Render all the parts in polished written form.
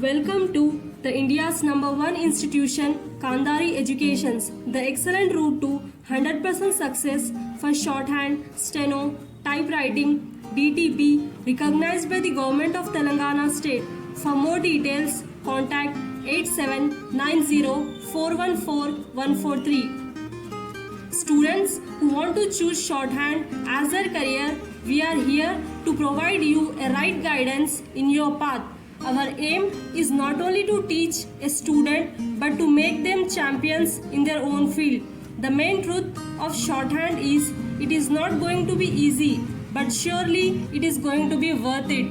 Welcome to the India's number one institution, Kandari Educations, the excellent route to 100% success for shorthand, steno, typewriting, DTP, recognized by the Government of Telangana State. For more details, contact 8790414143. Students who want to choose shorthand as their career, we are here to provide you a right guidance in your path. Our aim is not only to teach a student but to make them champions in their own field. The main truth of shorthand is it is not going to be easy, but surely it is going to be worth it.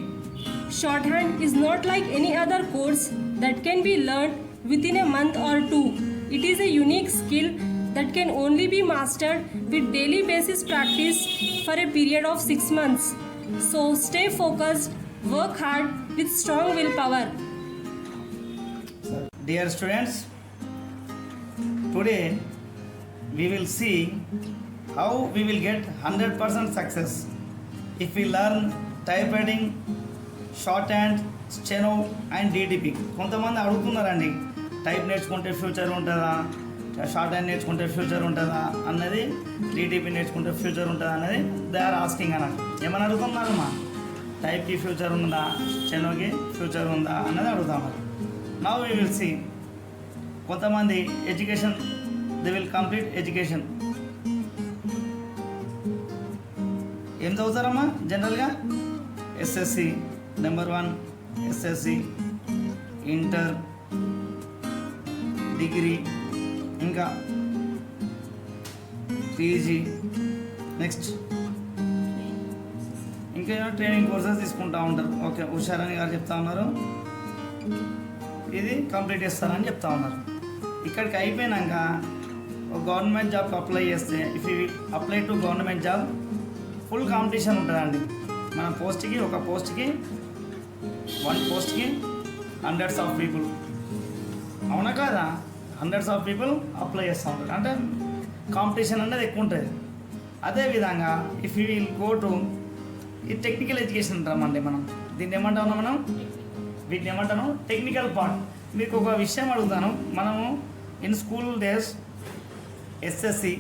Shorthand is not like any other course that can be learned within a month or two. It is a unique skill that can only be mastered with daily basis practice for a period of 6 months. So stay focused, work hard with strong willpower. Dear students, today we will see how we will get 100% success if we learn typewriting, shorthand, steno and DTP. కొంతమంది అడుగుతున్నారండి, type నేర్చుకుంటే future ఉంటుందా, short hand నేర్చుకుంటే future ఉంటుందా అన్నది, DTP నేర్చుకుంటే future ఉంటుందా అన్నది దే ఆర్ ఆస్కింగ్ అన్నట్టు. ఏమని అడుగుతున్నారమ్మా, టైప్కి ఫ్యూచర్ ఉందా, స్టెనోకి ఫ్యూచర్ ఉందా అన్నది అడుగుతున్నారు. Now we will see. కొంతమంది education they will complete education. ఏం చదువుతారమ్మా జనరల్గా? SSC number 1, SSC, inter, degree, ఇంకా పీజీ, నెక్స్ట్ ఇంకా ట్రైనింగ్ కోర్సెస్ తీసుకుంటూ ఉంటారు. ఓకే, హుషారని గారు చెప్తా ఉన్నారు, ఇది కంప్లీట్ చేస్తారని చెప్తా ఉన్నారు. ఇక్కడికి అయిపోయినాక ఒక గవర్నమెంట్ జాబ్కి అప్లై చేస్తే, if you apply to government job, full competition ఉంటుందండి. మన పోస్ట్కి, ఒక పోస్ట్కి, 1 పోస్ట్కి హండ్రెడ్స్ ఆఫ్ పీపుల్, అవునా కాదా? హండ్రెడ్స్ ఆఫ్ పీపుల్ అప్లై చేస్తూ ఉంటారు, అంటే కాంపిటీషన్ అనేది ఎక్కువ ఉంటుంది. అదేవిధంగా if you will go to ఈ టెక్నికల్ ఎడ్యుకేషన్ అంటామండి మనం. దీన్ని ఏమంటాము మనం? వీటిని ఏమంటాను? Technical part. మీకు ఒక విషయం అడుగుతాను. మనము ఇన్ స్కూల్ డేస్ ఎస్ఎస్సి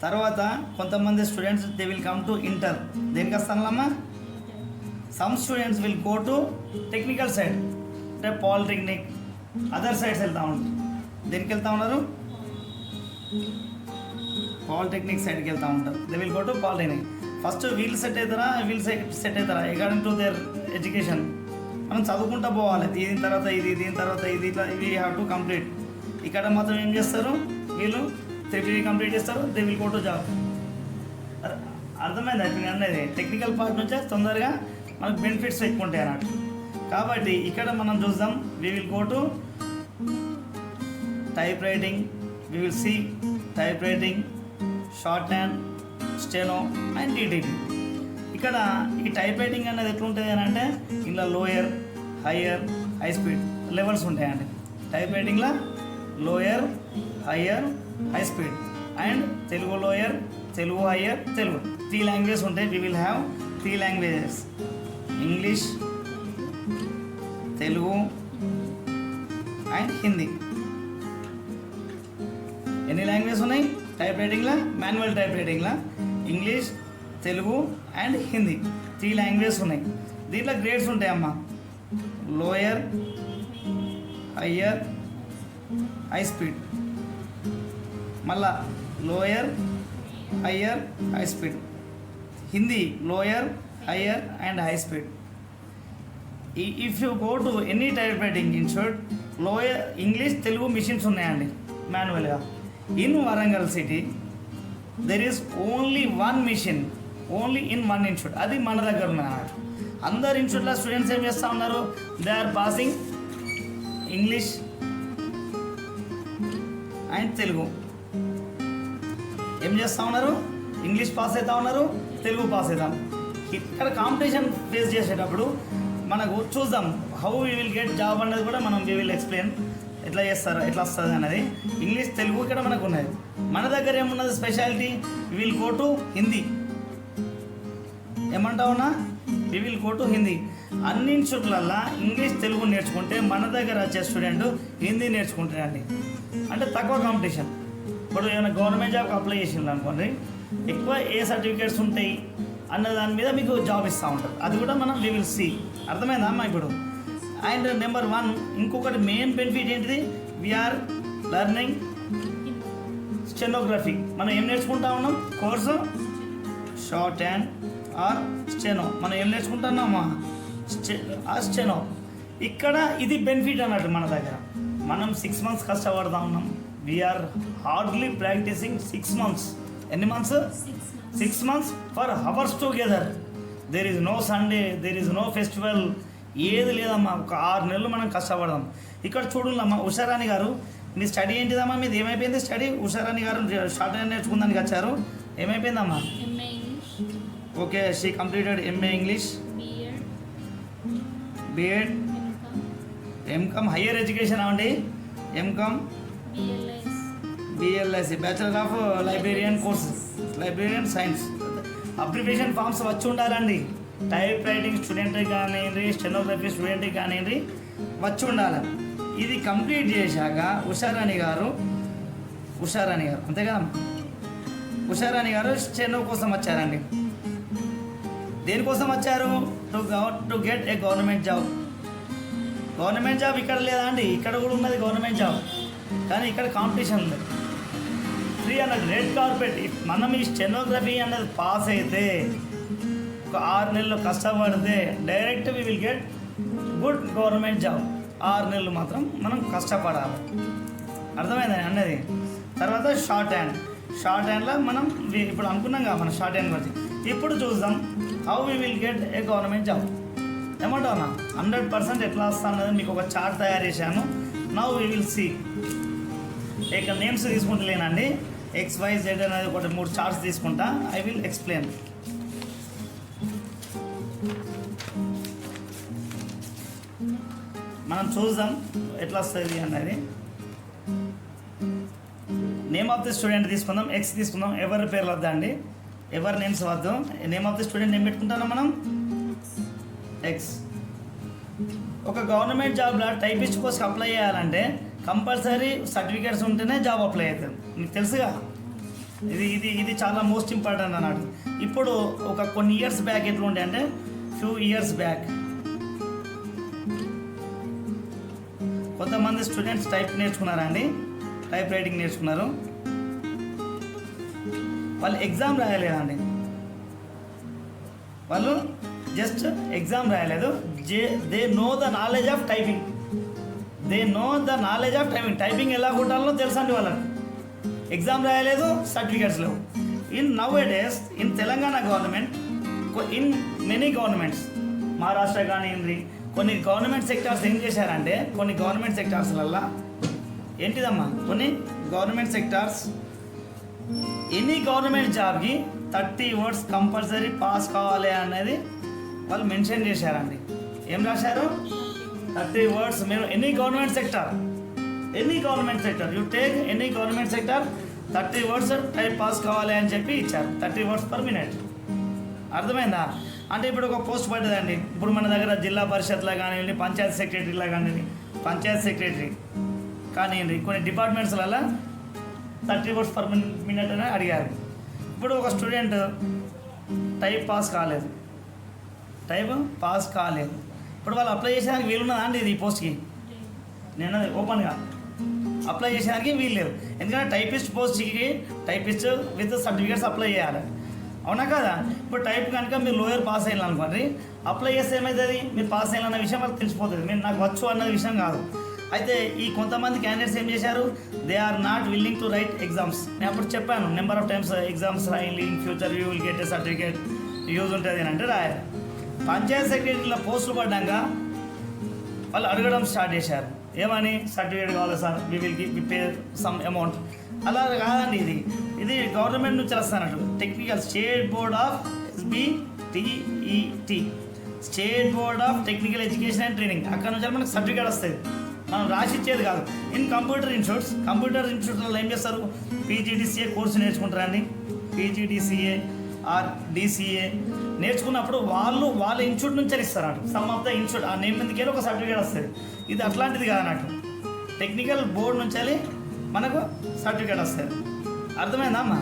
తర్వాత కొంతమంది students they will come to inter. దేనికి వస్తానమ్మా? Some students will go to technical side, అంటే పాలిటెక్నిక్, అదర్ సైడ్స్ వెళ్తూ ఉంటారు. దేనికి వెళ్తూ ఉన్నారు? పాలిటెక్నిక్ సైడ్కి వెళ్తూ ఉంటారు. They will go to polytechnic. First వీళ్ళు సెట్ అవుతారా, వీళ్ళు సెట్ అవుతారా అకార్డింగ్ టు దేర్ ఎడ్యుకేషన్. మనం చదువుకుంటూ పోవాలి. దీని తర్వాత ఇది, దీని తర్వాత ఇది, ఇట్లా ఇవి హ్యావ్ టు కంప్లీట్. ఇక్కడ మాత్రం ఏం చేస్తారు వీళ్ళు? 3 కంప్లీట్ చేస్తారు, they will go to job. అర్థమైంది అయిపోయింది అనేది. టెక్నికల్ పార్ట్ నుంచే తొందరగా మనకు బెనిఫిట్స్ ఎక్కువ ఉంటాయి అన్నట్టు. కాబట్టి ఇక్కడ మనం చూద్దాం, we will go to type writing, we will see type writing, shorthand, steno and DTP. ఇక్కడ ఈ టైప్ రైటింగ్ అనేది ఎట్లుంటుంది అని అంటే, ఇలా lower, higher, high speed levels ఉంటాయండి. టైప్ రైటింగ్లో lower, higher, high speed and Telugu lower, Telugu higher, Telugu 3 languages ఉంటాయి. We will have 3 languages, English, Telugu and Hindi. ఎన్ని లాంగ్వేజెస్ ఉన్నాయి టైప్ రైటింగ్లో? మాన్యువల్ టైప్ రైటింగ్లో English, Telugu and Hindi 3 languages ఉన్నాయి. దీంట్లో గ్రేడ్స్ ఉంటాయమ్మా. లోయర్, హయ్యర్, హై స్పీడ్, మళ్ళా lower, higher, high speed. Hindi lower, higher and high speed. If you go to any type writing institute, lower English, Telugu machines ఉన్నాయండి మాన్యువల్గా. In Warangal city there is only 1 machine, only in 1 institute. అది మన దగ్గర ఉన్నది అన్నట్టు. అందరు ఇన్స్టిట్యూట్లో స్టూడెంట్స్ ఏం చేస్తూ ఉన్నారు? They are passing English and Telugu. ఏం చేస్తూ ఉన్నారు? ఇంగ్లీష్ పాస్ అవుతూ ఉన్నారు, తెలుగు పాస్ అవుతాం. ఇక్కడ కాంపిటీషన్ ఫేస్ చేసేటప్పుడు మనకు చూద్దాం how we will get job అన్నది కూడా మనం వీ విల్ ఎక్స్ప్లెయిన్. ఎట్లా చేస్తారు, ఎట్లా వస్తుంది అనేది. ఇంగ్లీష్, తెలుగు ఇక్కడ మనకు ఉన్నది. మన దగ్గర ఏమున్నది speciality? We will go to Hindi. ఏమంటావునా? We will go to Hindi. అన్ని ఇన్స్టిట్యూట్లల్లో ఇంగ్లీష్ తెలుగు నేర్చుకుంటే మన దగ్గర వచ్చే స్టూడెంట్ హిందీ నేర్చుకుంటారండి. అంటే తక్కువ కాంపిటీషన్. ఇప్పుడు ఏమైనా గవర్నమెంట్ జాబ్కి అప్లై చేసిండ్రు అనుకోండి, ఎక్కువ ఏ సర్టిఫికేట్స్ ఉంటాయి అన్న దాని మీద మీకు జాబ్ ఇస్తూ ఉంటారు. అది కూడా మనం వి విల్ సీ. అర్థమైందా అమ్మా ఇప్పుడు? అండ్ నెంబర్ 1 ఇంకొకటి మెయిన్ బెనిఫిట్ ఏంటిది, వీఆర్ లెర్నింగ్ స్టెనోగ్రఫీ. మనం ఏం నేర్చుకుంటా ఉన్నాం course? Shorthand or steno. మనం ఏం నేర్చుకుంటున్నామా? స్టెనో. ఇక్కడ ఇది బెనిఫిట్ అన్నట్టు మన దగ్గర. మనం 6 months కష్టపడతా ఉన్నాం. We are hardly practising 6 months. ఎన్ని months? 6 months four hours together. There is no Sunday, there is no festival, ఏది లేదమ్మా. ఒక 6 నెలలు మనం కష్టపడదాం. ఇక్కడ చూడండి ఉషారాణి గారు, మీ స్టడీ ఏంటిదమ్మా? మీది ఏమైపోయింది స్టడీ? ఉషారాణి గారు షార్ట్ హ్యాండ్ నేర్చుకుందానికి వచ్చారు. ఏమైపోయిందమ్మా? Okay, she completed MA English, BEd, MCom higher education అవండి, MCom, BLIC bachelor of librarian course, librarian science. Application forms వచ్చి ఉండాలండి. టైప్ రైటింగ్ స్టూడెంట్కి కానివ్వండి, స్టెనోగ్రఫీ స్టూడెంట్కి కానివ్వండి వచ్చి ఉండాలి. ఇది కంప్లీట్ చేశాక ఉషారాణి గారు అంతే కదా, ఉషారాణి గారు స్టెనో కోసం వచ్చారండి. దేనికోసం వచ్చారు? To get a government job. Government job ఇక్కడ లేదా అండి? ఇక్కడ కూడా ఉన్నది గవర్నమెంట్ జాబ్, కానీ ఇక్కడ కాంపిటీషన్ ఉంది. ఫ్రీ అన్నది రెడ్ కార్పెట్. మనం ఈ స్టెనోగ్రఫీ అన్నది పాస్ అయితే ఒక 6 నెలలు కష్టపడితే direct we will get good government job. 6 నెలలు మాత్రం మనం కష్టపడాలి. అర్థమైందని అన్నది. తర్వాత షార్ట్ హ్యాండ్లో మనం ఇప్పుడు అనుకున్నాం కదా మనం షార్ట్ హ్యాండ్ గురించి. ఇప్పుడు చూద్దాం how we will get A government job. ఏమంటావు అన్న? 100% ఎట్లా వస్తా అన్నది మీకు ఒక చార్ట్ తయారు చేశాను. Now we will see. ఇక్కడ నేమ్స్ తీసుకుంటలేనండి, XYZ అనేది ఒకటి 3 చార్ట్స్ తీసుకుంటా. I will explain. మనం చూద్దాం ఎట్లా వస్తుంది అనేది. నేమ్ ఆఫ్ ది స్టూడెంట్ తీసుకుందాం, ఎక్స్ తీసుకుందాం. ఎవరి పేర్లు వద్దండి, ఎవరి నేమ్స్ వద్దు. నేమ్ ఆఫ్ ది స్టూడెంట్ ఏం పెట్టుకుంటాం మనం? ఎక్స్. ఒక గవర్నమెంట్ జాబ్లో టైపిస్ట్ పోస్ట్కి అప్లై చేయాలంటే కంపల్సరీ సర్టిఫికేట్స్ ఉంటేనే జాబ్ అప్లై అవుతుంది. మీకు తెలుసుగా, ఇది చాలా మోస్ట్ ఇంపార్టెంట్ అన్నట్టు. ఇప్పుడు ఒక కొన్ని ఇయర్స్ బ్యాక్ ఎట్లా ఉండే అంటే, ఫ్యూ ఇయర్స్ బ్యాక్ కొంతమంది స్టూడెంట్స్ టైప్ నేర్చుకున్నారండి, టైప్ రైటింగ్ నేర్చుకున్నారు. వాళ్ళు ఎగ్జామ్ రాయలేదండి, వాళ్ళు జస్ట్ ఎగ్జామ్ రాయలేదు. They know the knowledge of typing. Typing ఎలా కొట్టాలో తెలుసండి వాళ్ళకి. ఎగ్జామ్ రాయలేదు, సర్టిఫికేట్స్ లేవు. In now A days in Telangana government, in many governments, Maharashtra కానివ్వండి, కొన్ని గవర్నమెంట్ సెక్టార్స్ ఏం చేశారంటే, కొన్ని గవర్నమెంట్ సెక్టార్స్లల్లో ఏంటిదమ్మా, కొన్ని గవర్నమెంట్ సెక్టార్స్ ఎనీ గవర్నమెంట్ జాబ్కి 30 words కంపల్సరీ పాస్ కావాలి అనేది వాళ్ళు మెన్షన్ చేశారండి. ఏం రాశారు? 30 words. మీరు any government sector you take any government sector 30 words type pass కావాలి అని చెప్పి ఇచ్చారు. 30 words per minute. అర్థమైందా? అంటే ఇప్పుడు ఒక పోస్ట్ పడ్డదండి. ఇప్పుడు మన దగ్గర జిల్లా పరిషత్లో కానివ్వండి, పంచాయత్ సెక్రటరీలో కానివ్వండి, కొన్ని డిపార్ట్మెంట్స్లలో 30 words per minute అని అడిగారు. ఇప్పుడు ఒక స్టూడెంట్ టైప్ పాస్ కాలేదు. ఇప్పుడు వాళ్ళు అప్లై చేసేదానికి వీలున్నదా అండి? ఇది ఈ పోస్ట్కి నేను ఓపెన్గా అప్లై చేసేదానికి వీలు లేదు. ఎందుకంటే టైపిస్ట్ పోస్ట్కి టైపిస్ట్ విత్ సర్టిఫికేట్స్ అప్లై చేయాలి, అవునా కదా? ఇప్పుడు టైప్ కనుక మీరు లోయర్ పాస్ అయ్యాను అనుకోండి, అప్లై చేస్తే ఏమవుతుంది? మీరు పాస్ అయ్యాలన్న విషయం వాళ్ళకి తెలిసిపోతుంది. మీరు నాకు వచ్చు అన్నది విషయం కాదు. అయితే ఈ కొంతమంది క్యాండిడేట్స్ ఏం చేశారు? They are not willing to write exams. నేను అప్పుడు చెప్పాను, నెంబర్ ఆఫ్ టైమ్స్ ఎగ్జామ్స్ రాయండి, in future you will get a certificate, use ఉంటుంది అని అంటే రాయాలి. పంచాయత్ సెక్రటరీలో పోస్టులు పడ్డాక వాళ్ళు అడగడం స్టార్ట్ చేశారు. ఏమని? సర్టిఫికేట్ కావాలి sir, we will pay some amount. అలా కాదండి, ఇది గవర్నమెంట్ నుంచి వస్తానట్టు. Technical state board of SBTET, state board of technical education and training. అక్కడ నుంచి మనకు సర్టిఫికేట్ వస్తుంది, మనం రాసి ఇచ్చేది కాదు. ఇన్ కంప్యూటర్ ఇన్స్టిట్యూట్లలో ఏం చేస్తారు? PGDCA కోర్సు నేర్చుకుంటారండి. PGDCA ఆర్ DCA నేర్చుకున్నప్పుడు వాళ్ళ ఇన్స్టిట్యూట్ నుంచి ఇస్తారు అన్నట్టు. సమ్ ఆఫ్ ద ఇన్స్టిట్యూట్ ఆ నేమ్ మీదకి ఒక సర్టిఫికేట్ వస్తుంది. ఇది అట్లాంటిది కాదు అన్నట్టు. టెక్నికల్ బోర్డు నుంచి మనకు సర్టిఫికేట్ వస్తుంది. అర్థమైందా అమ్మా?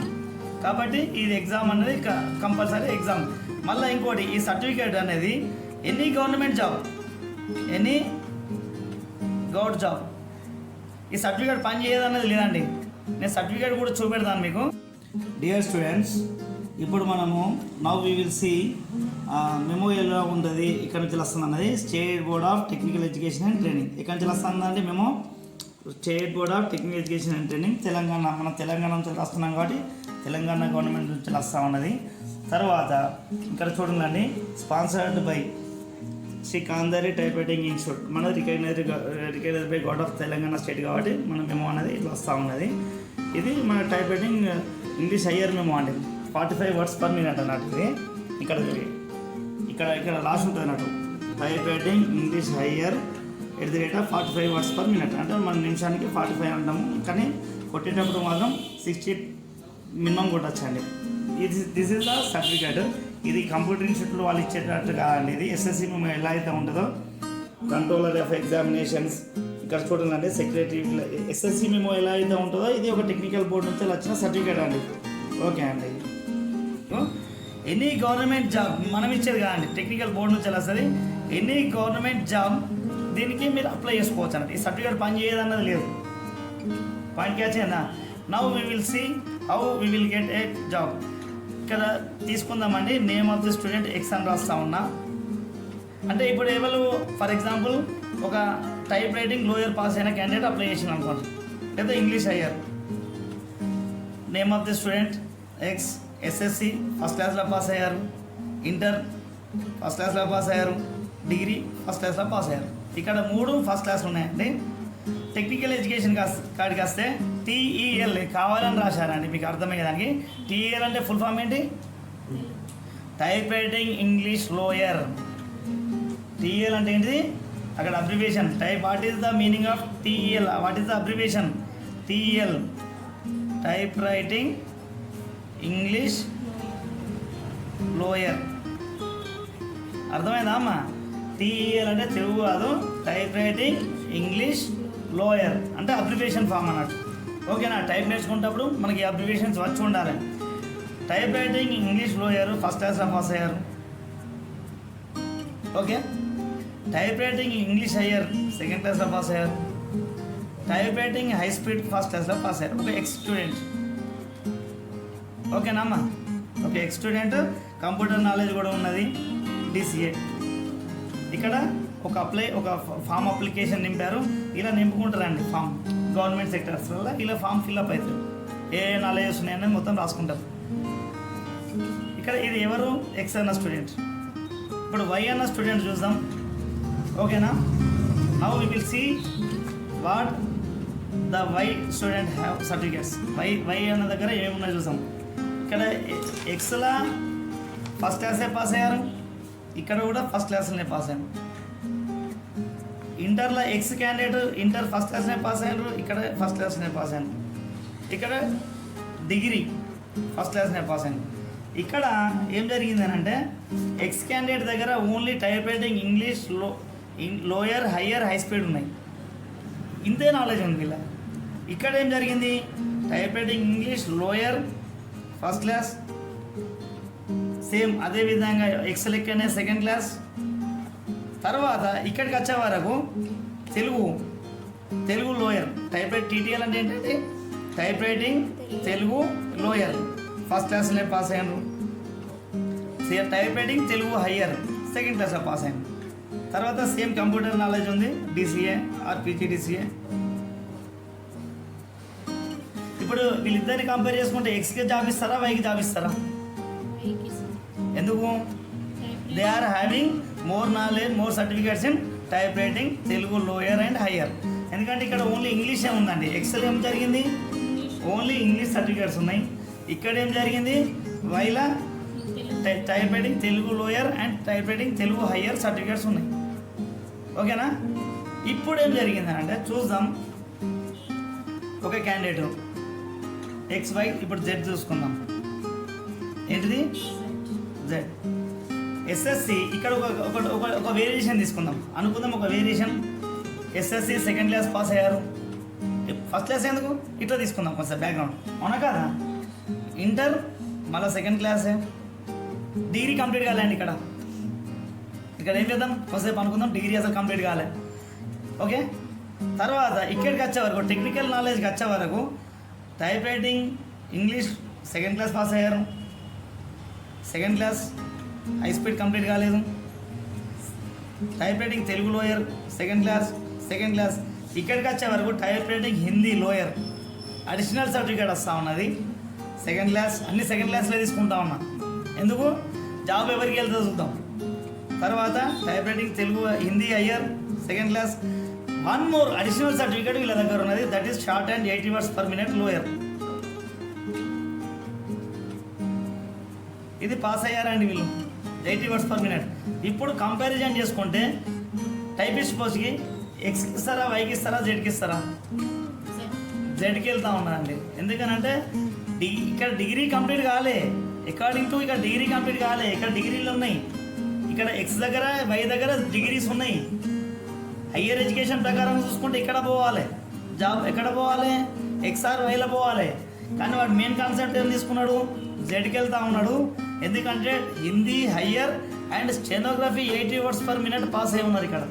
కాబట్టి ఇది ఎగ్జామ్ అనేది కంపల్సరీ ఎగ్జామ్. మళ్ళీ ఇంకోటి, ఈ సర్టిఫికేట్ అనేది ఎనీ గవర్నమెంట్ జాబ్ ఈ సర్టిఫికేట్ పని చేయదన్నది లేదండి. నేను సర్టిఫికేట్ కూడా చూపెడతాను మీకు. డియర్ స్టూడెంట్స్, ఇప్పుడు మనము now we will see memo ఎలా ఉంటుంది, ఇక్కడ నుంచి వస్తుంది అన్నది. State board of technical education and Training ఇక్కడ నుంచి వస్తుందండి memo. State board of technical education and Training Telangana, మనం తెలంగాణ నుంచి వస్తున్నాం కాబట్టి తెలంగాణ గవర్నమెంట్ నుంచి వస్తూ ఉన్నది. తర్వాత ఇక్కడ చూడండి, sponsored by Shri Kandari type writing institute, మన recognised by government of Telangana state కాబట్టి మన మెమో అనేది ఇట్లా వస్తూ ఉన్నది. ఇది మన type writing English higher memo అండి. 45 words per minute అన్నట్టు. ఇది ఇక్కడ రాసి ఉంటుంది అన్నట్టు, type writing English higher @45 words per minute. అంటే మన నిమిషానికి 45 అంటాము, కానీ కొట్టేటప్పుడు మాత్రం 60 మినిమం కొట్టచ్చండి. This is the certificate. ఇది కంప్యూటర్ ఇన్స్టిట్యూట్లో వాళ్ళు ఇచ్చేటట్టు కాదండి. ఇది ఎస్ఎస్సి మెమో ఎలా అయితే ఉంటుందో, కంట్రోలర్ ఆఫ్ ఎగ్జామినేషన్స్ ఇక్కడ చూడండి, సెక్రటరీ ఎస్ఎస్సి మెమో ఎలా అయితే ఉంటుందో ఇది ఒక టెక్నికల్ బోర్డు నుంచి వచ్చిన సర్టిఫికేట్ అండి. ఓకే అండి. ఎనీ గవర్నమెంట్ జాబ్ మనం ఇచ్చేది కాదండి, టెక్నికల్ బోర్డు నుంచి వస్తుంది. ఎనీ గవర్నమెంట్ జాబ్ దీనికి మీరు అప్లై చేసుకోవచ్చు అన్నట్టు. ఈ సర్టిఫికేట్ పని చేయదన్నది లేదు. పాయింట్ క్యాచ్ అయిందా? Now we will see how we will get a job. ఇక్కడ తీసుకుందామండి, name of the student X అని రాస్తా ఉన్నా. అంటే ఇప్పుడు ఎవరు ఫర్ ఎగ్జాంపుల్ ఒక టైప్ రైటింగ్ లోయర్ పాస్ అయిన క్యాండిడేట్ అప్లై చేసిన అనుకోండి, లేదా English higher. Name of the student X, SSC first క్లాస్లో పాస్ అయ్యారు, ఇంటర్ ఫస్ట్ క్లాస్లో పాస్ అయ్యారు, డిగ్రీ ఫస్ట్ క్లాస్లో పాస్ అయ్యారు. ఇక్కడ 3 ఫస్ట్ క్లాస్లు ఉన్నాయండి. టెక్నికల్ ఎడ్యుకేషన్ కాడికి వస్తే TEL కావాలని రాశారండి, మీకు అర్థమయ్యేదానికి. TEL అంటే ఫుల్ ఫామ్ ఏంటి? Type writing English lower. TEL అంటే ఏంటిది? అక్కడ abbreviation. What is the meaning of TEL? What is the abbreviation? TEL type writing English lower. అర్థమైందా అమ్మా? TEL అంటే తెలుగు కాదు, టైప్ రైటింగ్ ఇంగ్లీష్ లోయర్ అంటే అబ్రివేషన్ ఫామ్ అన్నట్టు. ఓకేనా? టైప్ నేర్చుకునేటప్పుడు మనకి అబ్రివేషన్స్ వచ్చి ఉండాలి. Type writing English lower first క్లాస్లో పాస్ అయ్యారు. Okay. Type writing English higher second క్లాస్లో పాస్ అయ్యారు. Type writing high speed first క్లాస్లో పాస్ అయ్యారు. ఒక ఎక్స్ స్టూడెంట్. ఓకేనా అమ్మా? ఒక ఎక్స్ స్టూడెంట్, కంప్యూటర్ నాలెడ్జ్ కూడా ఉన్నది, DCA. ఇక్కడ ఒక ఫామ్ అప్లికేషన్ నింపారు. ఇలా నింపుకుంటారండి ఫామ్. గవర్నమెంట్ సెక్టర్స్ వల్ల ఇలా ఫామ్ ఫిల్అప్ అవుతారు. ఏ నాలెడ్జెస్ ఉన్నాయని మొత్తం రాసుకుంటారు. ఇక్కడ ఇది ఎవరు? ఎక్స్ అన్న స్టూడెంట్. ఇప్పుడు వై అన్న స్టూడెంట్ చూద్దాం. ఓకేనా? Now we will see what the Y student have certificates. Y అన్న దగ్గర ఏమున్నాయో చూద్దాం. ఇక్కడ ఎక్స్లా ఫస్ట్ క్లాసే పాస్ అయ్యారు, ఇక్కడ కూడా ఫస్ట్ క్లాస్లోనే పాస్ అయ్యారు. ఇంటర్లో ఎక్స్ క్యాండిడేట్ ఇంటర్ ఫస్ట్ క్లాస్లోనే పాస్ అయ్యారు, ఇక్కడ ఫస్ట్ క్లాస్లోనే పాస్ అయ్యారు. ఇక్కడ డిగ్రీ ఫస్ట్ క్లాస్లోనే పాస్ అయ్యారు. ఇక్కడ ఏం జరిగిందని అంటే ఎక్స్ క్యాండిడేట్ దగ్గర only type writing English lower higher high speed ఉన్నాయి, ఇంతే నాలెడ్జ్ ఉంది వీళ్ళ. ఇక్కడ ఏం జరిగింది? Type writing English lower first class, same అదేవిధంగా ఎక్స్ లెక్కనే సెకండ్ క్లాస్. తర్వాత ఇక్కడికి వచ్చే వరకు Telugu lower. Type right TTL అంటే ఏంటంటే type writing Telugu lower first క్లాస్లో పాస్ అయ్యారు. Type writing Telugu higher second క్లాస్లో పాస్ అయ్యారు. తర్వాత సేమ్ కంప్యూటర్ నాలెడ్జ్ ఉంది, DCA ఆర్ PGDCA. ఇప్పుడు వీళ్ళిద్దరిని కంపేర్ చేసుకుంటే ఎక్స్కి జాబ్ ఇస్తారా, వైకి జాబ్ ఇస్తారా? ఎందుకు? They are having more knowledge, more certificates in type writing Telugu lower and higher. ఎందుకంటే ఇక్కడ ఓన్లీ ఇంగ్లీషే ఉందండి. ఎక్సెల్ ఏం జరిగింది? ఓన్లీ ఇంగ్లీష్ సర్టిఫికేట్స్ ఉన్నాయి. ఇక్కడ ఏం జరిగింది? వైలా type writing Telugu lower and type writing Telugu higher certificates ఉన్నాయి. ఓకేనా? ఇప్పుడు ఏం జరిగింది అంటే చూద్దాం. ఒక క్యాండిడేట్ XY, ఇప్పుడు Z చూసుకుందాం. ఏంటిది? Z. ఎస్ఎస్సి ఇక్కడ ఒక వేరియేషన్ తీసుకుందాం అనుకుందాం. ఒక variation SSC second class pass అయ్యారు, ఫస్ట్ క్లాస్ ఎందుకు ఇట్లా తీసుకుందాం కొంచెం బ్యాక్గ్రౌండ్, అవునా కదా. ఇంటర్ మళ్ళీ సెకండ్ క్లాసే, డిగ్రీ కంప్లీట్ కాలేండి. ఇక్కడ ఏం చేద్దాం, కొంతసేపు అనుకుందాం డిగ్రీ అసలు కంప్లీట్ కాలే. ఓకే, తర్వాత ఇక్కడికి వచ్చే వరకు టెక్నికల్ నాలెడ్జ్కి వచ్చే వరకు type writing English second class pass అయ్యారు, second class high speed complete కాలేదు. Type writing Telugu lower second class. ఇక్కడికి వచ్చే వరకు type writing Hindi lower additional certificate వస్తూ ఉన్నది, సెకండ్ క్లాస్. అన్ని సెకండ్ క్లాస్లో తీసుకుంటా ఉన్నా, ఎందుకు జాబ్ ఎవరికి వెళ్తుందో చూద్దాం. తర్వాత type writing Telugu Hindi higher second class. One more additional certificate వీళ్ళ దగ్గర ఉన్నది, that is short and 80 words per minute lower. ఇది పాస్ అయ్యారండి వీళ్ళు 80 words per minute. ఇప్పుడు కంపారిజన్ చేసుకుంటే టైపిస్ట్ పోస్ట్కి ఎక్స్కి ఇస్తారా, వైకి ఇస్తారా, జెడ్కి ఇస్తారా? జెడ్కి వెళ్తా ఉన్నారండి. ఎందుకనంటే ఇక్కడ డిగ్రీ కంప్లీట్ కాలే, అకార్డింగ్ టు ఇక్కడ డిగ్రీ కంప్లీట్ కాలే, ఇక్కడ డిగ్రీలు ఉన్నాయి, ఇక్కడ ఎక్స్ దగ్గర వై దగ్గర డిగ్రీస్ ఉన్నాయి. హయ్యర్ ఎడ్యుకేషన్ ప్రకారం చూసుకుంటే ఇక్కడ పోవాలి జాబ్, ఎక్కడ పోవాలి ఎక్స్ఆర్ వైలో పోవాలి. కానీ వాడు మెయిన్ కాన్సెప్ట్ ఏం తీసుకున్నాడు, జెడ్కి వెళ్తా ఉన్నాడు. ఎందుకంటే Hindi higher and stenography 80 words per minute pass అయి ఉన్నారు ఇక్కడ.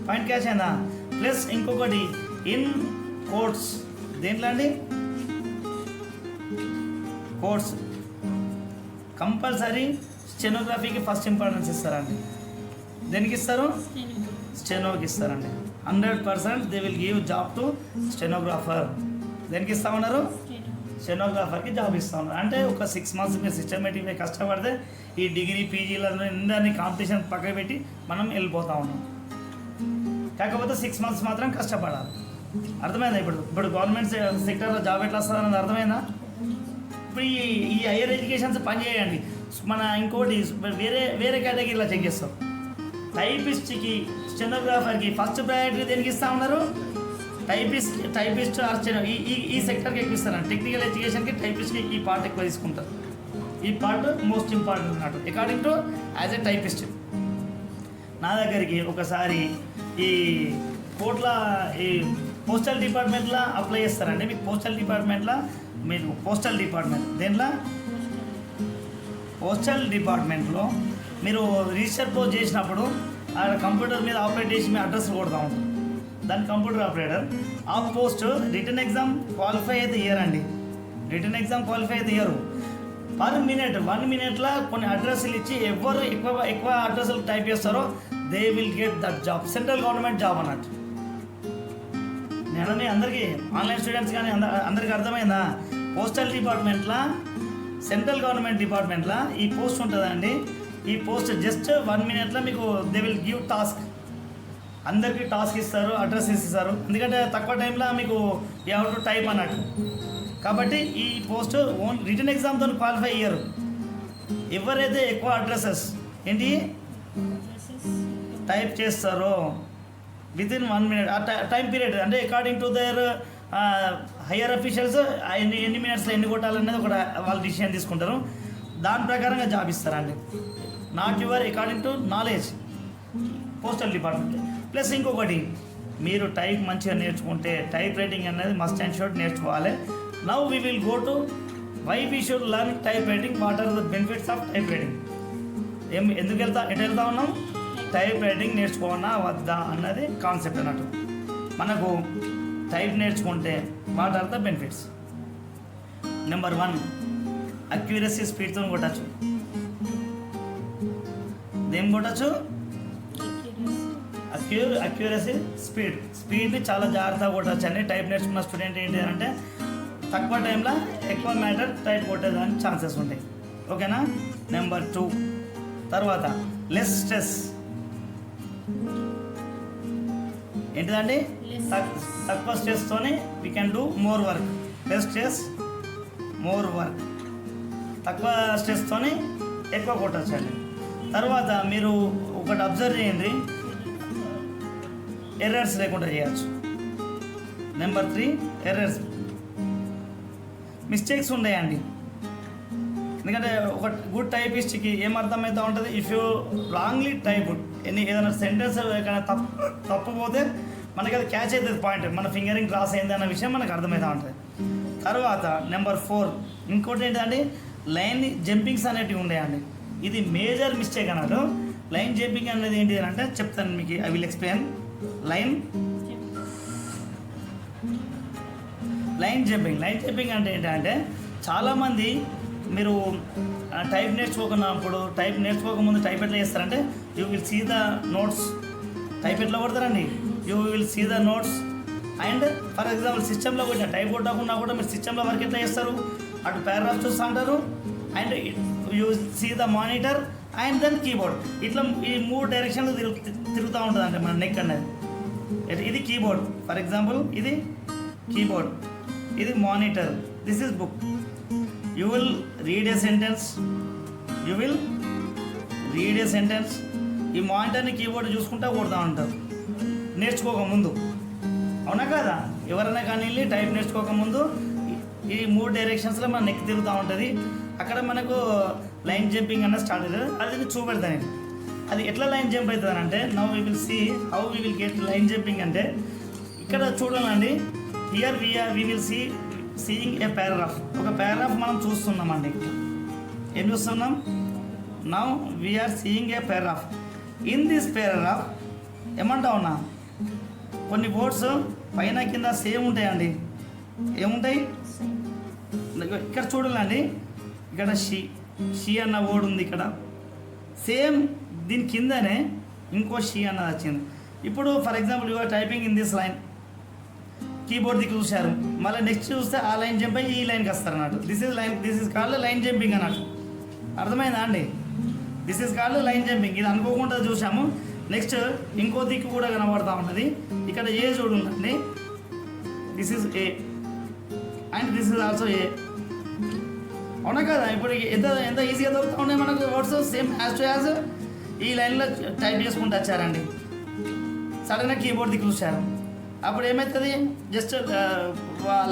పాయింట్ క్యాచ్ అయిందా? ప్లస్ ఇంకొకటి ఇన్ కోర్ట్స్, దేంట్లో అండి కోర్ట్స్ కంపల్సరీ స్టెనోగ్రఫీకి ఫస్ట్ ఇంపార్టెన్స్ ఇస్తారండి. దేనికి ఇస్తారు? స్టెనోకి ఇస్తారండి. 100% they will give job to stenographer. దేనికి ఇస్తా ఉన్నారు? స్టెనోగ్రాఫర్కి జాబ్ ఇస్తా ఉన్నారు. అంటే ఒక 6 months మీరు సిస్టమేటిక్గా కష్టపడితే ఈ డిగ్రీ పీజీలను అందరినీ కాంపిటీషన్ పక్కన పెట్టి మనం వెళ్ళిపోతూ ఉన్నాం. కాకపోతే 6 months మాత్రం కష్టపడాలి. అర్థమైందా? ఇప్పుడు గవర్నమెంట్ సెక్టర్లో జాబ్ ఎట్లా వస్తుందన్నది అర్థమైందా? ఇప్పుడు ఈ హైయర్ ఎడ్యుకేషన్స్ పని చేయండి. మన ఇంకోటి వేరే కేటగిరీలో చెక్ చేస్తాం. టైపిస్ట్కి స్టెనోగ్రాఫర్కి ఫస్ట్ ప్రయారిటీ దేనికి ఇస్తూ ఉన్నారు? టైపిస్ట్ ఆర్ ఈ సెక్టర్కి ఎక్కువ ఇస్తారు. టెక్నికల్ ఎడ్యుకేషన్కి టైపిస్ట్కి ఈ పార్ట్ ఎక్కువ తీసుకుంటారు. ఈ పార్ట్ మోస్ట్ ఇంపార్టెంట్ అన్నట్టు according to as a typist. నా దగ్గరికి ఒకసారి ఈ ఈ పోస్టల్ డిపార్ట్మెంట్లో అప్లై చేస్తారండి. మీకు పోస్టల్ డిపార్ట్మెంట్లో దేంట్లో పోస్టల్ డిపార్ట్మెంట్లో మీరు రిజిస్టర్ పోస్ట్ చేసినప్పుడు ఆ కంప్యూటర్ మీద ఆపరేట్ చేసి మీ అడ్రస్ కొడతా ఉంటారు. దాని కంప్యూటర్ ఆపరేటర్ ఆ పోస్ట్ రిటర్న్ ఎగ్జామ్ క్వాలిఫై అయితే ఇయ్యరండి. రిటర్న్ ఎగ్జామ్ క్వాలిఫై అయితే ఇయ్యరు. పర్ మినిట్ 1 minute కొన్ని అడ్రస్లు ఇచ్చి ఎవరు ఎక్కువ అడ్రస్లు టైప్ చేస్తారో they will get that job. Central government job అన్నట్టు. నేను అందరికీ ఆన్లైన్ స్టూడెంట్స్ కానీ అందరికీ అర్థమైందా? పోస్టల్ డిపార్ట్మెంట్లో సెంట్రల్ గవర్నమెంట్ డిపార్ట్మెంట్లో ఈ పోస్ట్ ఉంటుందండి. ఈ పోస్ట్ జస్ట్ 1 minute మీకు దే విల్ గివ్ టాస్క్. అందరికీ టాస్క్ ఇస్తారు, అడ్రస్ ఇస్తారు. ఎందుకంటే తక్కువ టైంలో మీకు యూ హ్యావ్ టు టైప్ అన్నట్టు. కాబట్టి ఈ పోస్ట్ ఓన్ రిటర్న్ ఎగ్జామ్తో క్వాలిఫై అయ్యారు. ఎవరైతే ఎక్కువ అడ్రసెస్ ఏంటి టైప్ చేస్తారో వితిన్ 1 minute ఆ టైం పీరియడ్, అంటే according to their higher officials ఎన్ని మినిట్స్లో ఎన్ని కొట్టాలనేది ఒక వాళ్ళు డిసిషన్ తీసుకుంటారు. దాని ప్రకారంగా జాబ్ ఇస్తారండి. Not your according to knowledge postal department. Plus ఇంకొకటి, మీరు టైప్ మంచిగా నేర్చుకుంటే టైప్ రైటింగ్ అనేది మస్ట్ అండ్ షుడ్ నేర్చుకోవాలి. Now we will go to why we should learn type writing, what are the benefits of type writing. ఎటు వెళ్తా ఉన్నాం? Type writing నేర్చుకోవాలా వద్దా అన్నది కాన్సెప్ట్ అన్నట్టు. మనకు టైప్ నేర్చుకుంటే what are the benefits? Number 1, accuracy స్పీడ్తో కొట్టచ్చు. దేం కొట్టచ్చు? అక్యూరసీ స్పీడ్ని చాలా జాగ్రత్తగా కొట్టచ్చు అండి. టైప్ నేర్చుకున్న స్టూడెంట్ ఏంటి అంటే తక్కువ టైంలో ఎక్కువ మ్యాటర్ టైప్ కొట్టేదానికి ఛాన్సెస్ ఉంటాయి. ఓకేనా? నెంబర్ 2, తర్వాత లెస్ స్ట్రెస్. ఏంటిదండి? తక్కువ స్ట్రెస్తోనే we can do more work. Less stress more work. తక్కువ స్ట్రెస్తోనే ఎక్కువ కొట్టచ్చు అండి. తర్వాత మీరు ఒకటి అబ్జర్వ్ చేయండి, ఎర్రర్స్ లేకుండా చేయొచ్చు. నెంబర్ 3, ఎర్రర్స్ మిస్టేక్స్ ఉన్నాయండి. ఎందుకంటే ఒక గుడ్ టైపిస్ట్కి ఏం అర్థమవుతూ ఉంటుంది, ఇఫ్ యూ రాంగ్లీ టైప్ ఏదైనా సెంటెన్స్ తప్పు పోతే మనకి అది క్యాచ్ అవుతుంది పాయింట్, మన ఫింగరింగ్ క్రాస్ అయింది అన్న విషయం మనకు అర్థమవుతూ ఉంటుంది. తర్వాత నెంబర్ 4 ఇంకోటి ఏంటంటే లైన్ జంపింగ్స్ అనేటివి ఉండేయండి. ఇది మేజర్ మిస్టేక్ అన్నారు. లైన్ జంపింగ్ అనేది ఏంటి అని అంటే చెప్తాను మీకు, I will explain. Line jumping అంటే ఏంటంటే చాలామంది మీరు టైప్ నేర్చుకోకున్నప్పుడు, టైప్ నేర్చుకోకముందు టైప్ ఎట్లా చేస్తారంటే you will see the notes. Type ఎట్లా కొడతారండి, you will see the notes and for example సిస్టంలో కొట్టిన టైప్ కొట్టకుండా కూడా మీరు సిస్టంలో వర్క్ ఎట్లా చేస్తారు, అటు పారాగ్రాఫ్ చూస్తూ అంటారు and you see the monitor and then keyboard. ఇట్లా ఈ 3 డైరెక్షన్లు తిరుగుతూ ఉంటుంది అంటే మన నెక్ అనేది. ఇది కీబోర్డ్, ఫర్ ఎగ్జాంపుల్ ఇది కీబోర్డ్, ఇది monitor, this is book. You will read A sentence, ఈ మానిటర్ని కీబోర్డ్ చూసుకుంటా కొడతా ఉంటారు నేర్చుకోకముందు. అవునా కదా? ఎవరైనా కానీ వెళ్ళి టైప్ నేర్చుకోకముందు ఈ 3 డైరెక్షన్స్లో మన నెక్ తిరుగుతూ ఉంటుంది. అక్కడ మనకు లైన్ జంపింగ్ అన్న స్టార్ట్ అవుతుంది. అది చూపెడతాను. అది ఎట్లా లైన్ జంప్ అవుతుంది అంటే now we will see how we will get line jumping అంటే ఇక్కడ చూడాలండి. Here we will seeing a paragraph. ఒక పారాగ్రాఫ్ మనం చూస్తున్నామండి. ఏం చూస్తున్నాం? Now we are seeing a paragraph. In this paragraph ఏమంటా ఉన్నా కొన్ని వర్డ్స్ పైన కింద సేమ్ ఉంటాయండి. ఏముంటాయి ఇక్కడ చూడాలండి. ఇక్కడ షీ అన్న వర్డ్ ఉంది. ఇక్కడ సేమ్ దీని కిందనే ఇంకో షీ అన్నది వచ్చింది. ఇప్పుడు for example your typing in this line, keyboard దిక్కు చూశారు, మళ్ళీ నెక్స్ట్ చూస్తే ఆ లైన్ జంప్ అయ్యి ఈ లైన్కి వస్తారు అన్నట్టు. This is called line jumping అన్నట్టు. అర్థమైందా అండి? This is called line jumping. ఇది అనుకోకుండా చూసాము. నెక్స్ట్ ఇంకో దిక్కు కూడా కనబడుతూ ఉంటుంది. ఇక్కడ ఏ చూడండి, this is a and this is also a. అవునా కదా? ఇప్పుడు ఎంత ఈజీగా దొరుకుతూ ఉన్నాయి మనకు words same as to as. ఈ లైన్లో టైప్ చేసుకుంటూ వచ్చారండి, సడన్గా కీబోర్డ్ దిక్కు చూశారు, అప్పుడు ఏమవుతుంది, జస్ట్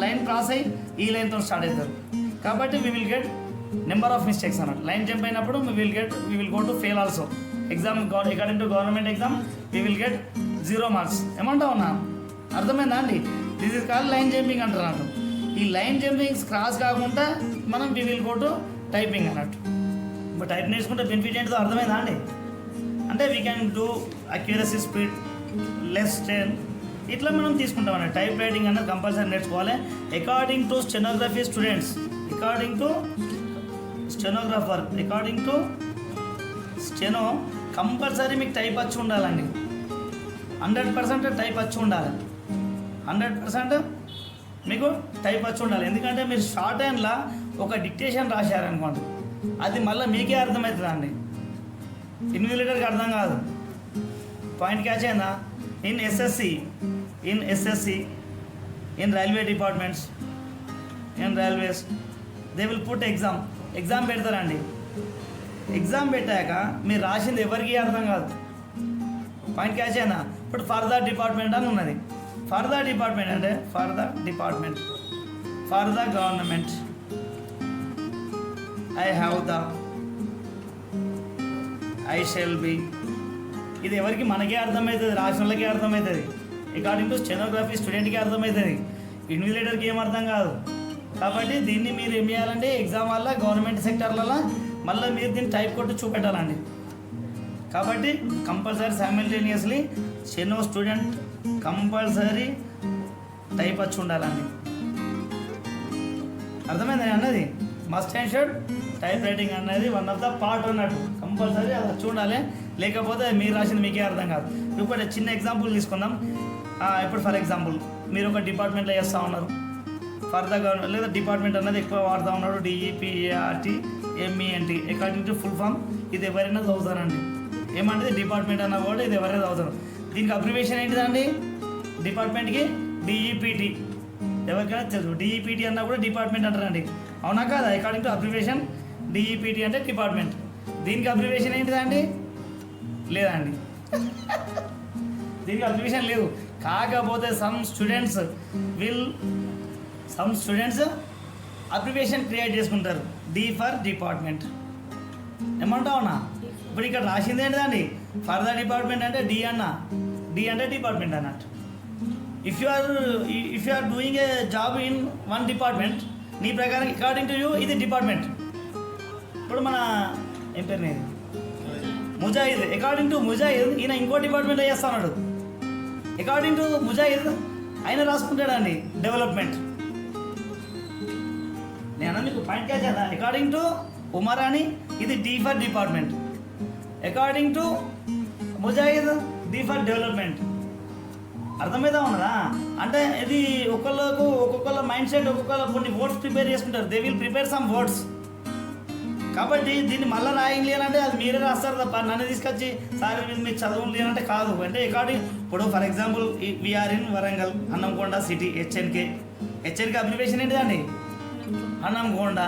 లైన్ క్రాస్ అయ్యి ఈ లైన్తో స్టార్ట్ అవుతారు. కాబట్టి we will get number of mistakes అన్నట్టు. లైన్ జంప్ అయినప్పుడు we will go to fail also. Exam according to government exam we will get 0 marks. ఏమంటా ఉన్నా? అర్థమైందా అండి? This is called line jumping అంటారు అన్నట్టు. ఈ లైన్ జంపింగ్స్ క్రాస్ కాకుండా మనం we will go to typing అన్నట్టు. ఇప్పుడు టైప్ నేర్చుకుంటే బెనిఫిట్ ఏంటో అర్థమైందా అండి? అంటే we can do accuracy, speed, less strain, ఇట్లా మనం తీసుకుంటాం అన్నట్టు. టైప్ రైటింగ్ అనేది కంపల్సరీ నేర్చుకోవాలి. According to stenography students, according to steno compulsory మీకు టైప్ వచ్చి ఉండాలండి. 100% టైప్ వచ్చి ఉండాలి. 100% మీకు టైప్ వచ్చి ఉండాలి. ఎందుకంటే మీరు షార్ట్ హ్యాండ్లో ఒక డిక్టేషన్ రాశారనుకోండి, అది మళ్ళీ మీకే అర్థమవుతుందండి, ఇన్విజిలేటర్కి అర్థం కాదు. పాయింట్ క్యాచ్ అయిందా? In SSC, in railway departments, in railways they will put exam పెడతారండి. ఎగ్జామ్ పెట్టాక మీరు రాసింది ఎవరికి అర్థం కాదు. పాయింట్ క్యాచ్ అయినా? ఇప్పుడు ఫర్ ద డిపార్ట్మెంట్ అని ఉన్నది. ఫర్ ద డిపార్ట్మెంట్ అంటే for the government, I have the, I shall be. ఇది ఎవరికి? మనకే అర్థమవుతుంది, రాసిన వాళ్ళకే అర్థమవుతుంది. అకార్డింగ్ టు స్టెనోగ్రఫీ స్టూడెంట్కి అర్థమవుతుంది, ఇన్విజిలేటర్కి ఏం అర్థం కాదు. కాబట్టి దీన్ని మీరు ఏం చేయాలంటే ఎగ్జామ్ వల్ల గవర్నమెంట్ సెక్టర్లలో మళ్ళీ మీరు దీన్ని టైప్ కొట్టి చూపెట్టాలండి. కాబట్టి compulsory simultaneously steno student compulsory type వచ్చి ఉండాలండి. అర్థమైంది అన్నది? Must and should type writing అనేది వన్ ఆఫ్ ద పార్ట్ అన్నట్టు. కంపల్సరీ అది వచ్చి ఉండాలి, లేకపోతే మీరు రాసింది మీకే అర్థం కాదు. ఇప్పుడు చిన్న ఎగ్జాంపుల్ తీసుకుందాం. ఇప్పుడు ఫర్ ఎగ్జాంపుల్ మీరు ఒక డిపార్ట్మెంట్లో చేస్తూ ఉన్నారు, ఫర్ ద గవర్నమెంట్ లేదా డిపార్ట్మెంట్ అనేది ఎక్కువ వాడుతూ ఉన్నారు, డిఈపిఆర్టీ ఎంఈఎన్టీ, అకార్డింగ్ టు ఫుల్ ఫామ్. ఇది ఎవరైనా చదువుతారండి. ఏమంటే డిపార్ట్మెంట్ అన్న కూడా ఇది ఎవరైనా చదువుతారు. దీనికి అబ్రివేషన్ ఏంటిదండి? డిపార్ట్మెంట్కి డిఈపిటి, ఎవరికైనా తెలుసు. డిఈపిటి అన్నా కూడా డిపార్ట్మెంట్ అంటారండి. అవునా కాదా? అకార్డింగ్ టు అబ్రివేషన్ డిఈపిటి అంటే డిపార్ట్మెంట్. దీనికి అబ్రివేషన్ ఏంటిదండి? లేదండి, దీనికి అబ్రివేషన్ లేదు. కాకపోతే సమ్ స్టూడెంట్స్ అబ్రివేషన్ క్రియేట్ చేసుకుంటారు. D for department. ఏమంటావునా? ఇప్పుడు ఇక్కడ రాసింది ఏంటిదండి? ఫర్ ద డిపార్ట్మెంట్ అంటే డి అన్న, డి అంటే డిపార్ట్మెంట్ అన్నట్టు. If you are doing a job in one department, నీ ప్రకారం అకార్డింగ్ టు యూ ఇది డిపార్ట్మెంట్. ఇప్పుడు మన ఏం పేరు నేను ముజాహిద్, అకార్డింగ్ టు ముజాహిద్ ఈయన ఇంకో డిపార్ట్మెంట్ చేస్తున్నాడు. అకార్డింగ్ టు ముజాహిద్ ఆయన రాసుకుంటాడండి డెవలప్మెంట్. నేను మీకు పాయింట్ క్యాచ్ చేయాలా? అకార్డింగ్ టు ఉమర్ అని ఇది D for department, according to Mujahid D for development. అర్థమైతే ఉన్నదా? అంటే ఇది ఒక్కొక్కళ్ళ మైండ్ సెట్, ఒక్కొక్కళ్ళ కొన్ని వర్డ్స్ ప్రిపేర్ చేసుకుంటారు. They will prepare some words. కాబట్టి దీన్ని మళ్ళీ రాయండి అని అంటే అది మీరే రాస్తారు తప్ప నన్ను తీసుకొచ్చి సార్ మీరు చదువులు లేనంటే కాదు. అంటే అకార్డింగ్ ఇప్పుడు for example we are in Warangal, Hanmakonda city, HNK. HNK abbreviation ఏంటిదండి? హన్మకొండ.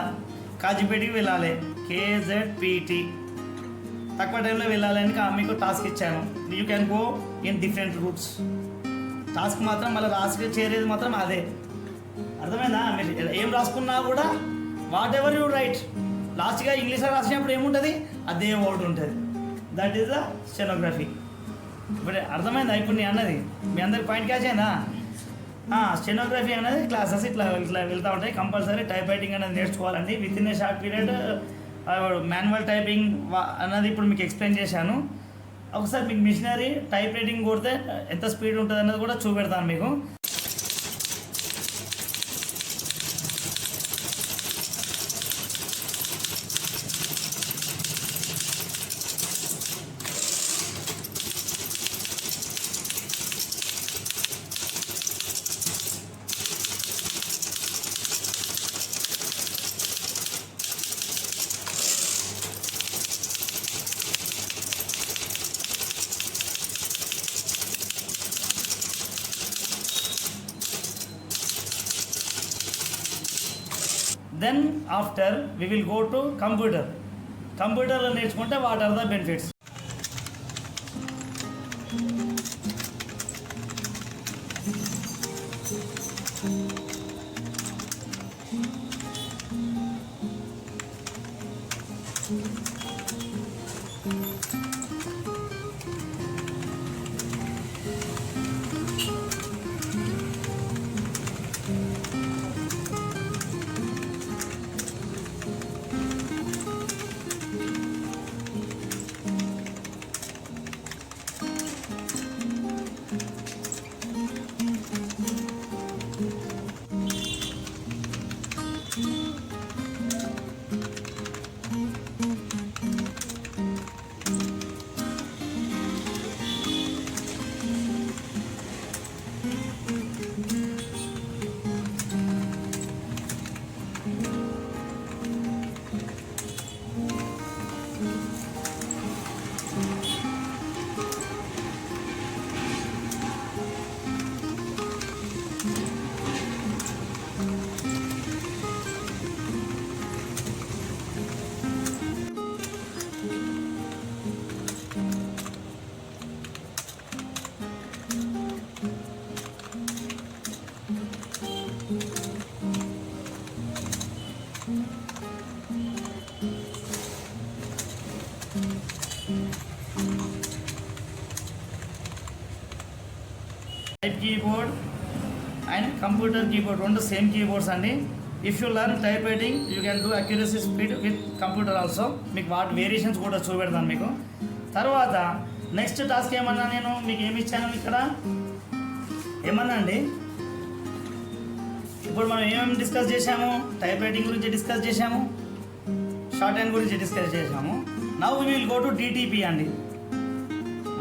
కాజీపేటకి వెళ్ళాలి, కేజెడ్పిటి. తక్కువ టైంలో వెళ్ళాలని మీకు టాస్క్ ఇచ్చాను. You can go in different routes. Task మాత్రం మళ్ళీ రాసుకు చేరేది మాత్రం అదే. అర్థమైందా? మీరు ఏం రాసుకున్నా కూడా వాట్ ఎవర్ యూ రైట్, లాస్ట్గా ఇంగ్లీష్లో రాసినప్పుడు ఏముంటుంది? అదే వర్డ్ ఉంటుంది. That is the stenography. ఇప్పుడు అర్థమైందా? ఇప్పుడు నేను అన్నది మీ అందరికి పాయింట్ క్యాచ్ అయిందా? స్టెనోగ్రఫీ అనేది క్లాసెస్ ఇట్లా వెళ్తూ ఉంటాయి. కంపల్సరీ టైప్ రైటింగ్ అనేది నేర్చుకోవాలండి. With in a short period manual typing అన్నది ఇప్పుడు మీకు ఎక్స్ప్లెయిన్ చేశాను. ఒకసారి మీకు మిషనరీ టైప్ రైటింగ్ కొడితే ఎంత స్పీడ్ ఉంటుంది అన్నది కూడా చూపెడతాను మీకు. Then after we will go to computer. కంప్యూటర్లో నేర్చుకుంటే what are the benefits? Type keyboard and computer keyboard రెండు సేమ్ కీబోర్డ్స్ అండి. If you learn type writing you can do accuracy speed with computer also. మీకు వాటి variations కూడా చూపెడతాను మీకు. తర్వాత నెక్స్ట్ టాస్క్ ఏమన్నా నేను మీకు ఏమి ఇచ్చాను ఇక్కడ ఏమన్నా అండి? ఇప్పుడు మనం ఏమేమి డిస్కస్ చేసాము? టైప్ రైటింగ్ గురించి డిస్కస్ చేసాము, షార్ట్ హ్యాండ్ గురించి డిస్కస్ చేసాము. Now we will go to DTP అండి.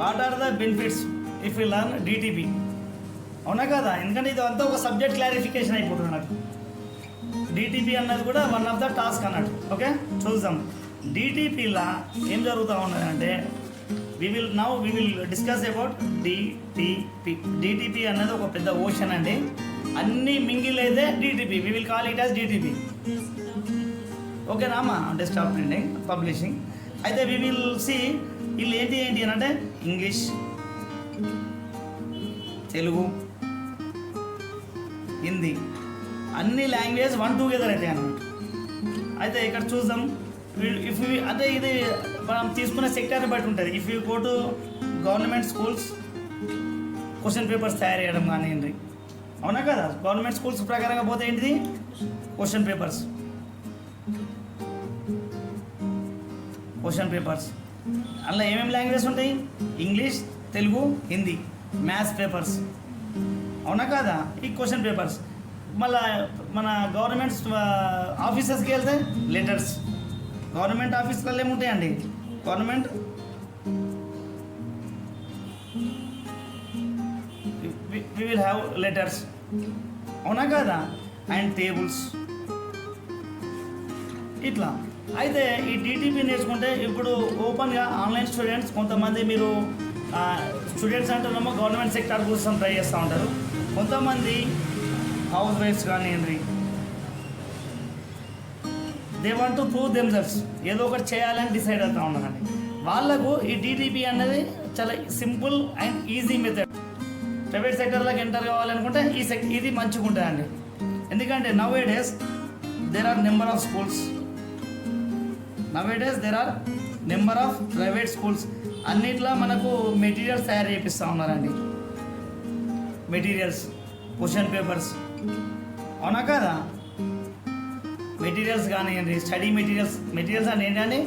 What are the benefits if you learn DTP? అవునా కదా? ఎందుకంటే ఇది అంతా ఒక సబ్జెక్ట్ క్లారిఫికేషన్ అయిపోతుంది నాకు. డిటిపి అన్నది కూడా వన్ ఆఫ్ ద టాస్క్ అన్నట్టు. ఓకే, చూద్దాం. డిటిపిలా ఏం జరుగుతూ ఉన్నదంటే we will discuss about DTP. DTP అన్నది ఒక పెద్ద ఓషన్ అండి. అన్నీ మింగిల్ అయితే DTP. We will call it as DTP. ఓకేనా అమ్మా? Desktop printing publishing. అయితే వి విల్ సి వీళ్ళు ఏంటి అని అంటే ఇంగ్లీష్, తెలుగు, హిందీ, అన్ని లాంగ్వేజ్ వన్ టుగెదర్ అయితే అన్నమాట. అయితే ఇక్కడ చూద్దాం. ఇఫ్ అంటే ఇది మనం తీసుకునే సెక్టార్ని బట్టి ఉంటుంది. If you go to government schools question papers తయారు చేయడం కానివ్వండి, అవునా కదా. గవర్నమెంట్ స్కూల్స్ ప్రకారంగా పోతే ఏంటిది క్వశ్చన్ పేపర్స్ అందులో ఏమేమి లాంగ్వేజెస్ ఉంటాయి? English, Telugu, Hindi. Maths papers, అవునా కదా. ఈ క్వశ్చన్ పేపర్స్ మళ్ళా మన గవర్నమెంట్ ఆఫీసెస్కి వెళ్తే లెటర్స్. గవర్నమెంట్ ఆఫీస్లలో ఏముంటాయండి? Government we will have letters, అవునా కదా. అండ్ టేబుల్స్ ఇట్లా. అయితే ఈ డిటిపి నేర్చుకుంటే ఇప్పుడు ఓపెన్గా ఆన్లైన్ స్టూడెంట్స్ కొంతమంది మీరు స్టూడెంట్స్ అంటున్నామో గవర్నమెంట్ సెక్టార్ కోసం ట్రై చేస్తూ ఉంటారు. కొంతమంది హౌస్ వైఫ్స్ కానివ్వండి, they want to prove themselves, ఏదో ఒకటి చేయాలని డిసైడ్ అవుతూ ఉన్నారండి. వాళ్ళకు ఈ డిటిపి అనేది చాలా simple and easy method. Private సెక్టర్లోకి ఎంటర్ కావాలనుకుంటే ఇది మంచిగా ఉంటుందండి. ఎందుకంటే nowadays there are number of schools, number of private schools. అన్నిట్లో మనకు మెటీరియల్స్ తయారు చేపిస్తూ ఉన్నారండి. మెటీరియల్స్, క్వశ్చన్ పేపర్స్, అవునా కదా. మెటీరియల్స్ కానివ్వండి, స్టడీ మెటీరియల్స్ అంటే ఏంటంటే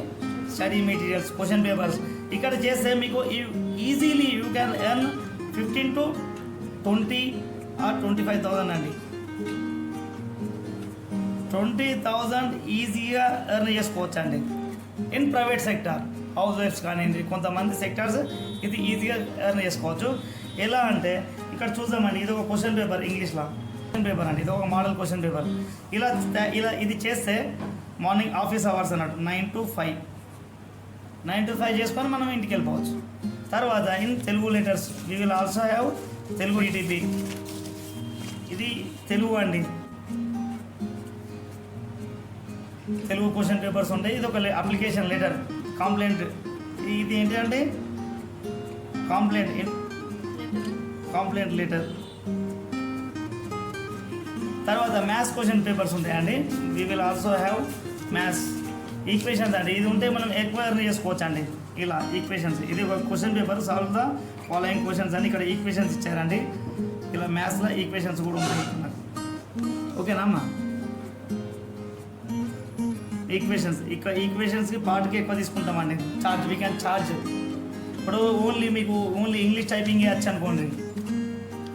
స్టడీ మెటీరియల్స్, క్వశ్చన్ పేపర్స్. ఇక్కడ చేస్తే మీకు easily you can earn 15 to 20 or 25,000 అండి. 20,000 ఈజీగా ఎర్న్ చేసుకోవచ్చు అండి ఇన్ ప్రైవేట్ సెక్టార్. హౌస్ వైఫ్స్ కానివ్వండి, కొంతమంది సెక్టార్స్ ఇది ఈజీగా ఎర్న్ చేసుకోవచ్చు. ఎలా అంటే ఇక్కడ చూద్దామండి. ఇది ఒక క్వశ్చన్ పేపర్, ఇంగ్లీష్లో క్వశ్చన్ పేపర్ అండి. ఇది ఒక మోడల్ క్వశ్చన్ పేపర్. ఇలా ఇది చేస్తే మార్నింగ్ ఆఫీస్ అవర్స్ అన్నట్టు 9 to 5 చేసుకొని మనం ఇంటికి వెళ్ళిపోవచ్చు. తర్వాత in Telugu letters we will also have Telugu DTP. ఇది తెలుగు అండి. తెలుగు క్వశ్చన్ పేపర్స్ ఉంటాయి. ఇది ఒక అప్లికేషన్ లెటర్, కంప్లైంట్. ఇది ఏంటంటే కంప్లైంట్ లెటర్. తర్వాత మ్యాథ్స్ క్వశ్చన్ పేపర్స్ ఉంటాయండి. We will also have maths equations అండి. ఇది ఉంటే మనం ఎక్కువ ఎర్న్ చేసుకోవచ్చు అండి. ఇలా ఈక్వేషన్స్, ఇది ఒక question paper, solve the following questions అని ఇక్కడ ఈక్వేషన్స్ ఇచ్చారండి. ఇలా మ్యాథ్స్లో ఈక్వేషన్స్ కూడా ఉంటాయి. ఓకేనా అమ్మా. ఈక్వేషన్స్కి పార్ట్కి ఎక్కువ తీసుకుంటామండి ఛార్జ్. We can charge. ఇప్పుడు మీకు ఓన్లీ ఇంగ్లీష్ టైపింగ్ వచ్చు అనుకోండి.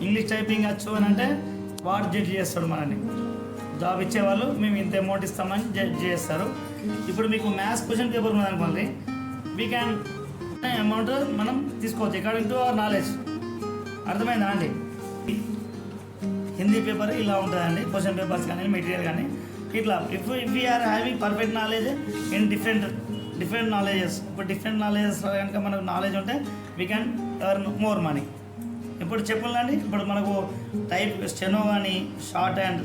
ఇంగ్లీష్ టైపింగ్ వచ్చు అని అంటే వాడు జడ్జ్ చేస్తాడు మనని. జాబ్ ఇచ్చేవాళ్ళు మేము ఇంత అమౌంట్ ఇస్తామని జడ్జ్ చేస్తారు. ఇప్పుడు మీకు మ్యాథ్స్ క్వశ్చన్ పేపర్ ఉన్నదనుకోండి, వీ క్యాన్ అమౌంట్ మనం తీసుకోవచ్చు అకార్డింగ్ టు అవర్ నాలెడ్జ్. అర్థమైందా అండి. హిందీ పేపర్ ఇలా ఉంటుందండి. క్వశ్చన్ పేపర్స్ కానీ మెటీరియల్ కానీ ఇట్లా. If we are having perfect knowledge in different knowledges. ఇప్పుడు డిఫరెంట్ నాలెడ్జెస్లో కనుక మనకు నాలెడ్జ్ ఉంటే we can earn more money. ఇప్పుడు చెప్పండి, ఇప్పుడు మనకు టైప్ స్టెనో కానీ షార్ట్ హ్యాండ్,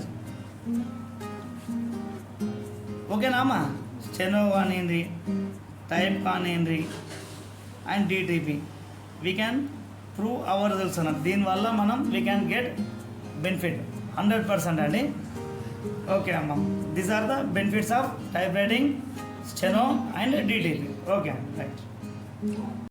ఓకేనా అమ్మా. స్టెనో కానివ్వండి, టైప్ కానివ్వండి and DTP we can prove our results అన్నట్టు. దీనివల్ల వీ క్యాన్ గెట్ బెనిఫిట్ 100% అండి. ఓకే అమ్మ, these are the benefits of type writing, steno and DTP. Okay right.